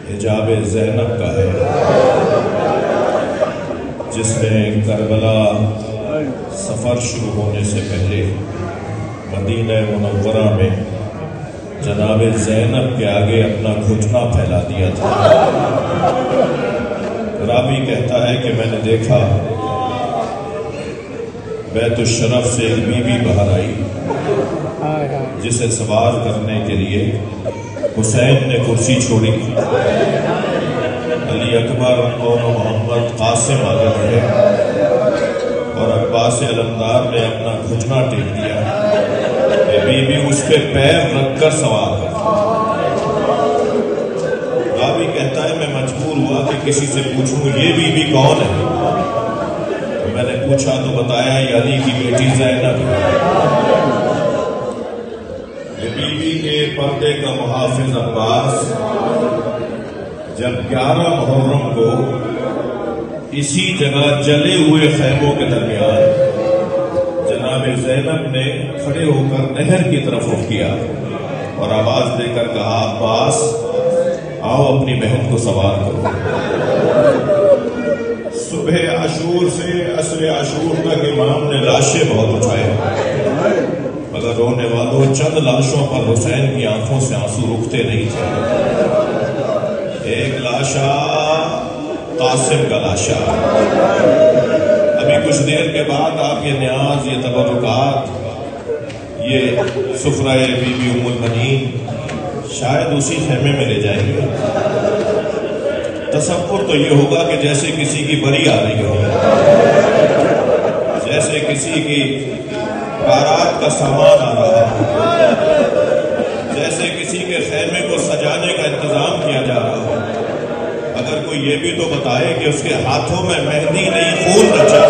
حجاب زینب کا ہے، جس نے کربلا سفر شروع ہونے سے پہلے مدینہ منورہ میں جناب زینب کے آگے اپنا گھٹنا پھیلا دیا تھا۔ راوی کہتا ہے کہ میں نے دیکھا بیت الشرف سے ایک بی بی باہر آئی، جسے سوار کرنے کے لیے حسین نے کرسی چھوڑی، علی اکبر اور محمد قاسم آگے بڑھے اور عباس علمدار نے اپنا گھٹنا ٹیک دیا۔ بی بی اس پہ پیر رکھ کر سوار کر، راوی کہتا ہے میں مجبور ہوا کہ کسی سے پوچھوں یہ بی بی کون ہے۔ تو میں نے پوچھا تو بتایا یہ علی کی بیٹی زینب ہے۔ بی بی کے پردے کا محافظ عباس جب 11 محرم کو اسی جگہ جلے ہوئے خیموں کے درمیان جناب زینب نے کھڑے ہو کر نہر کی طرف رخ کیا اور آواز دے کر کہا عباس آؤ اپنی بہن کو سوار کرو۔ صبح عاشور سے عصر عاشور تک امام نے لاشیں بہت اٹھائے، مگر رونے والوں چند لاشوں پر حسین کی آنکھوں سے آنسو رکتے نہیں تھے۔ ایک لاشا قاسم کا لاشا، ابھی کچھ دیر کے بعد آپ یہ نیاز، یہ تبرکات، یہ سفرہ بی بی ام المنین شاید اسی خیمے میں لے جائیں گے۔ تصور تو یہ ہوگا کہ جیسے کسی کی بری آ رہی ہو، جیسے کسی کی بارات کا سامان آ رہا ہو، جیسے کسی کے خیمے کو سجانے کا انتظام کیا جا رہا ہو۔ اگر کوئی یہ بھی تو بتائے کہ اس کے ہاتھوں میں مہندی نہیں خون رچا،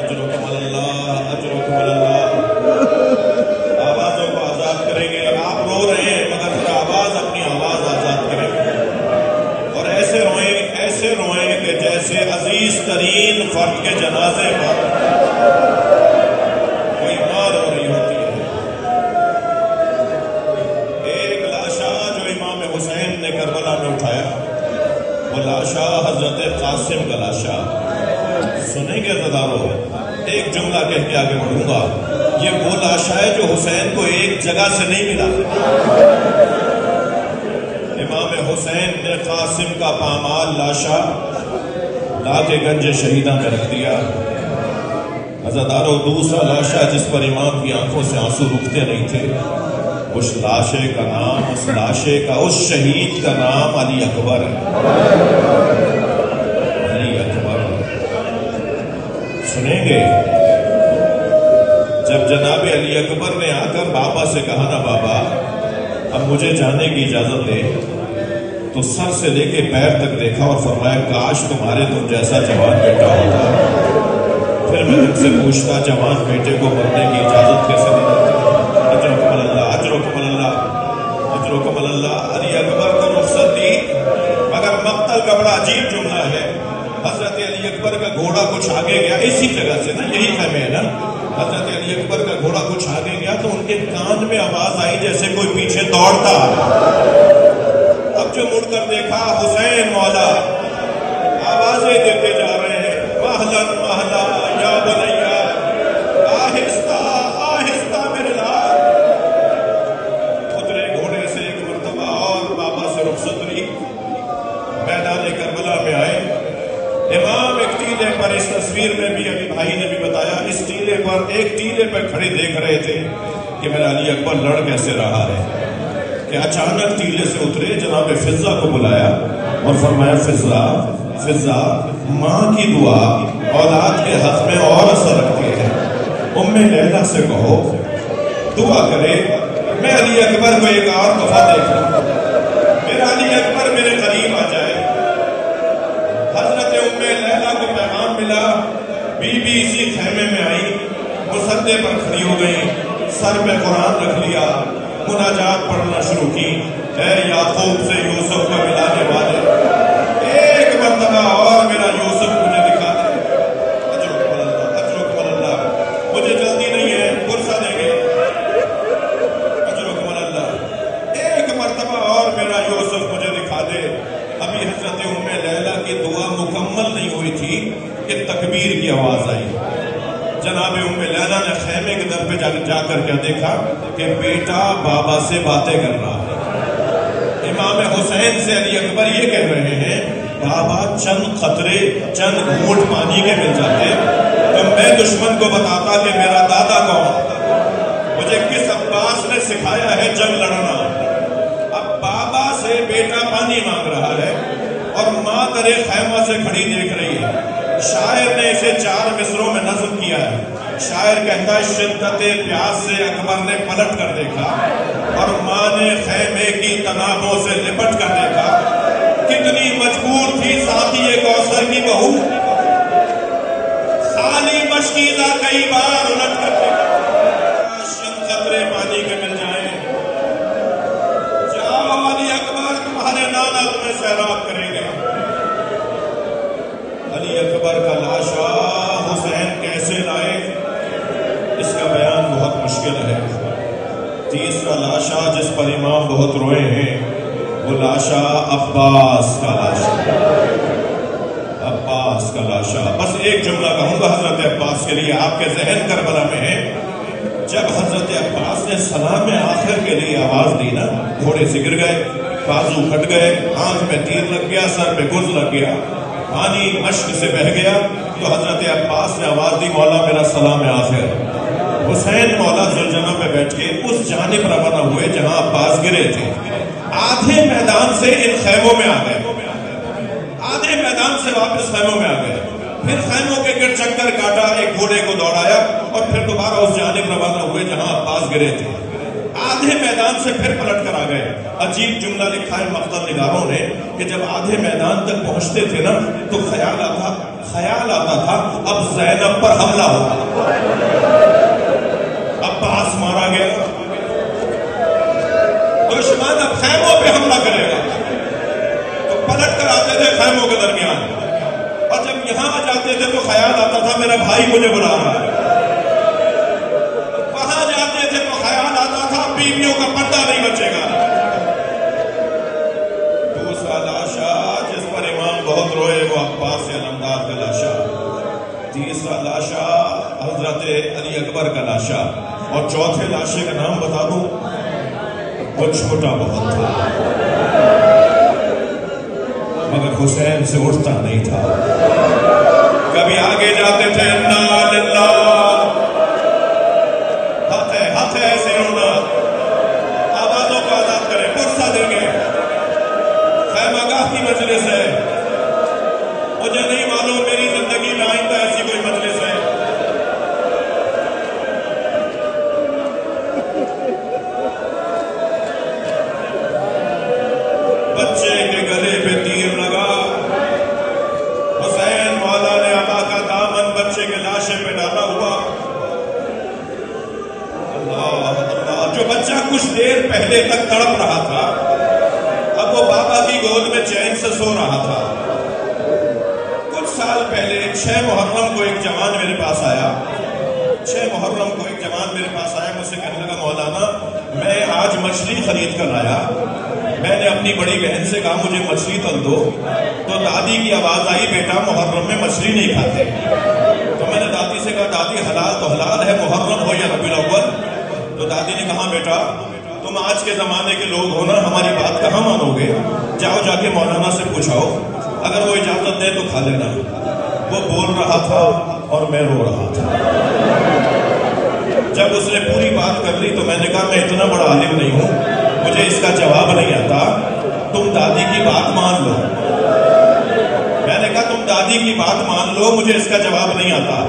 اجرکم اللہ اجرکم اللہ، آوازوں کو آزاد کریں گے۔ آپ رو رہے ہیں مگر ذرا آواز، اپنی آواز آزاد کریں گے اور ایسے روئیں کہ جیسے عزیز ترین فرد کے جنازے پر کوئی مار ہو رہی ہوتی ہے۔ ایک لاشا جو امام حسین نے کربلا میں اٹھایا، وہ لاشا حضرت قاسم کا لاشا۔ سنیں گے عزیزانو، ایک جملہ کہہ کے آگے بڑھوں گا، یہ وہ لاشا ہے جو حسین کو ایک جگہ سے نہیں ملا۔ امام حسین نے قاسم کا پامال لاشا لا کے گنج شہیدہ میں رکھ دیا۔ عزیزانو، دوسرا لاشا جس پر امام کی آنکھوں سے آنسو رکتے نہیں تھے، اس لاشے کا نام، اس لاشے کا، اس شہید کا نام علی اکبر ہے۔ علی اکبر سنیں گے، جب جناب علی اکبر نے آ کر بابا سے کہا نا بابا اب مجھے جانے کی اجازت دے، تو سر سے لے کے پیر تک دیکھا اور فرمایا کاش تمہارے تم جیسا جوان بیٹا ہوتا۔ پھر میں ان سے پوچھتا جوان بیٹے کو مرنے کی اجازت کیسے دی جاتی ہے؟ اجرکم اللہ اجرکم اللہ اجرکم اللہ۔ علی اکبر کو رخصت دی، مگر مقتل کا بڑا عجیب جملہ ہے۔ حضرت علی اکبر کا گھوڑا کچھ آگے گیا، اسی جگہ سے نا، یہی خیمے ہے نا، حضرت علی اکبر کا گھوڑا کچھ آگے گیا تو ان کے کان میں آواز آئی جیسے کوئی پیچھے دوڑتا۔ اب جو مڑ کر دیکھا حسین مولا آوازیں دیتے جا رہے ہیں، مہلن مہلا یا بنیا، آہستہ آہستہ میرے لال۔ اترے گھوڑے سے ایک مرتبہ اور بابا سے رخصت لی، میدان کربلا میں آئے۔ امام ایک ٹیلے پر، اس تصویر میں بھی ابھی بھائی نے بھی بتایا، اس ٹیلے پر، ایک ٹیلے پر کھڑے دیکھ رہے تھے کہ میرا علی اکبر لڑ کیسے رہا ہے، کہ اچانک ٹیلے سے اترے، جناب فضہ کو بلایا اور فرمایا فضہ فضہ، ماں کی دعا اولاد کے حق میں اور اثر رکھتی ہے، ام لیلہ سے کہو دعا کرے میں علی اکبر کو ایک اور دفعہ دیکھوں، میرا علی اکبر میرے قریب آ جائے۔ حضرت ام لیلہ کو پیغام ملا، بی بی اسی خیمے میں آئی، مسدے پر کھڑی ہو گئی، سر پہ قرآن رکھ لیا، مناجات پڑھنا شروع کی، اے یعقوب سے یوسف کو ملانے والے، ایک مرتبہ اور میرا یوسف مجھے دکھا دے، تھی کہ تکبیر کی آواز آئی. جناب ام لیلہ نے خیمے کے در پہ جا کر کے دیکھا کہ بیٹا بابا سے باتیں کر رہا ہے. امام حسین سے علی اکبر یہ کہہ رہے ہیں بابا چند قطرے چند گھونٹ پانی کے مل جاتے تو میں دشمن کو بتاتا کہ میرا دادا کون, مجھے کس عباس نے سکھایا ہے جنگ لڑنا. اب بابا سے بیٹا پانی مانگ رہا ہے اور ماں ترے خیمہ سے کھڑی دیکھ رہی ہے. شاعر نے اسے 4 مصروں میں نظم کیا ہے. شاعر کہتا ہے شدت پیاس سے اکبر نے پلٹ کر دیکھا اور ماں نے خیمے کی تنابوں سے لپٹ کر دیکھا. کتنی مجبور تھی ساتھی کوثر کی بہو, خالی مشکیزہ کئی بار الٹ کر دیکھا. قطرے پانی کے مل جائیں, جاؤ علی اکبر تمہارے نانا تمہیں سیراب کریں گے. علی اکبر کا لاشا حسین کیسے لائے اس کا بیان بہت مشکل ہے. تیسرا لاشا جس پر امام بہت روئے ہیں وہ لاشا عباس کا لاشا. عباس کا لاشا. بس ایک جملہ کہوں گا حضرت عباس کے لیے, آپ کے ذہن کربلا میں ہے. جب حضرت عباس نے سلام آخر کے لیے آواز دی نا, گھوڑے سے گر گئے, بازو پھٹ گئے, آنکھ میں تیر لگ گیا, سر پہ گرز لگ گیا, پانی مشک سے بہہ گیا, تو حضرت عباس نے آواز دی مولا میرا سلام آخر. حسین مولا ذوالجناح پہ بیٹھ کے اس جانب روانہ ہوئے جہاں عباس گرے تھے. آدھے میدان سے ان خیموں میں آ گئے, آدھے میدان سے واپس خیموں میں آ گئے, پھر خیموں کے گرد چکر کاٹا, ایک گھوڑے کو دوڑایا اور پھر دوبارہ اس جانب روانہ ہوئے جہاں عباس گرے تھے. آدھے میدان سے پھر پلٹ کر آ گئے. عجیب جملہ لکھا ہے مقتل نگاروں نے کہ جب آدھے میدان تک پہنچتے تھے نا تو خیال آتا تھا اب زینب پر حملہ ہوگا, عباس مارا گیا, دشمن اب خیموں پہ حملہ کرے گا. تو پلٹ کر آتے تھے خیموں کے درمیان, اور جب یہاں آ جاتے تھے تو خیال آتا تھا میرا بھائی مجھے بلا رہا ہے. وہاں جاتے تھے تو خیال آتا تھا بیویوں کا پردہ نہیں بچے گا. دوسرا لاشا جس پر امام بہت روئے وہ عباس علمدار کا لاشا. تیسرا لاشا حضرت علی اکبر کا لاشا. اور چوتھے لاشے کا نام بتا دوں, وہ چھوٹا بہت تھا مگر حسین سے اٹھتا نہیں تھا. کبھی آگے جاتے تھے انا للہ, ہاتھ ہے ایسے رونا, آوازوں کو آزاد کریں, پرسہ دیں گے. خیمہ گاہ کی مجلس ہے, مجھے نہیں معلوم میری زندگی میں آئندہ ایسی کوئی مجلس ہے. بچے کے گلے پہ تیر لگا, حسین مولا نے آقا کا دامن بچے کے لاشے پہ ڈالا ہوا. اللہ اللہ, جو بچہ کچھ دیر پہلے تک تڑپ رہا تھا اب وہ بابا کی گود میں چین سے سو رہا تھا. کچھ سال پہلے 6 محرم کو ایک جوان میرے پاس آیا, 6 محرم کو ایک جوان میرے پاس آیا, مجھ سے کہنے لگا مولانا میں آج مچھلی خرید کر لایا. میں نے اپنی بڑی بہن سے کہا مجھے مچھلی تل دو, تو دادی کی آواز آئی بیٹا محرم میں مچھلی نہیں کھاتے. تو میں نے دادی سے کہا دادی حلال تو حلال ہے, محرم ہو یا ربیع الاول. تو دادی نے کہا بیٹا تم آج کے زمانے کے لوگ ہو نا, ہماری بات کہاں مانو گے, جاؤ جا کے مولانا سے پوچھاؤ, اگر وہ اجازت دے تو کھا لینا. وہ بول رہا تھا اور میں رو رہا تھا. جب اس نے پوری بات کر لی تو میں نے کہا میں اتنا بڑا عالم نہیں ہوں, مجھے اس کا جواب نہیں آتا, تم دادی کی بات مان لو. میں نے کہا تم دادی کی بات مان لو, مجھے اس کا جواب نہیں آتا.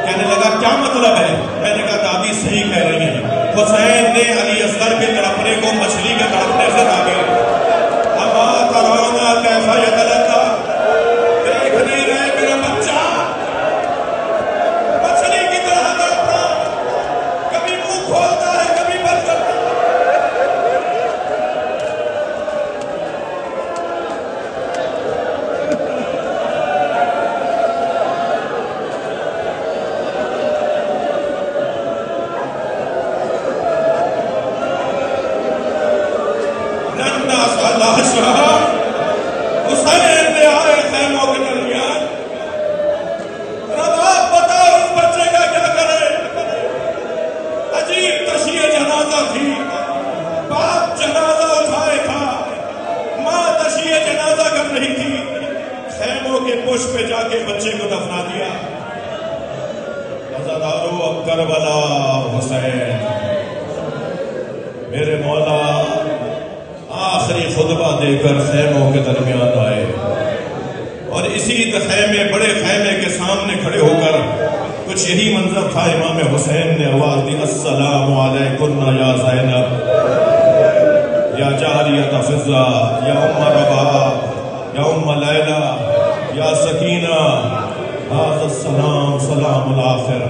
کہنے لگا کیا مطلب ہے؟ میں نے کہا دادی صحیح کہہ رہی ہیں. حسین نے علی اصغر کے تڑپنے کو مچھلی کے تڑپنے سے داغے. اما ترونا کیسا یتلقا, دیکھ نہیں رہے میرا بچہ مچھلی کی طرح تڑپ رہا, کبھی منہ کھولتا ہے کبھی بند کرتا ہے. ننھا پوش پہ جا کے بچے کو دفنا دیا. عزادارو اب کربلا حسین میرے مولا آخری خطبہ دے کر خیموں کے درمیان آئے اور اسی خیمے بڑے خیمے کے سامنے کھڑے ہو کر کچھ یہی منظر تھا. امام حسین نے آواز دی السلام علیکم یا زینب یا جاریۃ فضہ یا ام رباب یا ام لیلہ یا سکینہ هذا السلام سلام الآخر.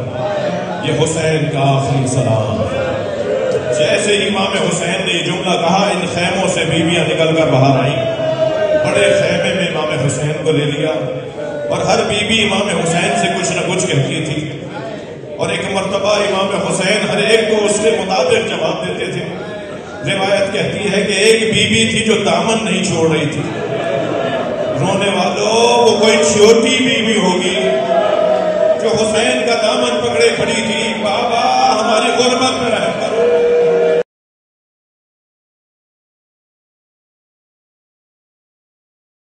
یہ حسین کا آخری سلام. جیسے امام حسین نے یہ جملہ کہا ان خیموں سے بیویاں نکل کر باہر آئیں. بڑے خیمے میں امام حسین کو لے لیا اور ہر بیوی امام حسین سے کچھ نہ کچھ کہتی تھی اور ایک مرتبہ امام حسین ہر ایک کو اس کے مطابق جواب دیتے تھے. روایت کہتی ہے کہ ایک بیوی تھی جو دامن نہیں چھوڑ رہی تھی. رونے والوں وہ کوئی چھوٹی بیوی ہوگی جو حسین کا دامن پکڑے کھڑی تھی. بابا ہماری غربت میں رہتا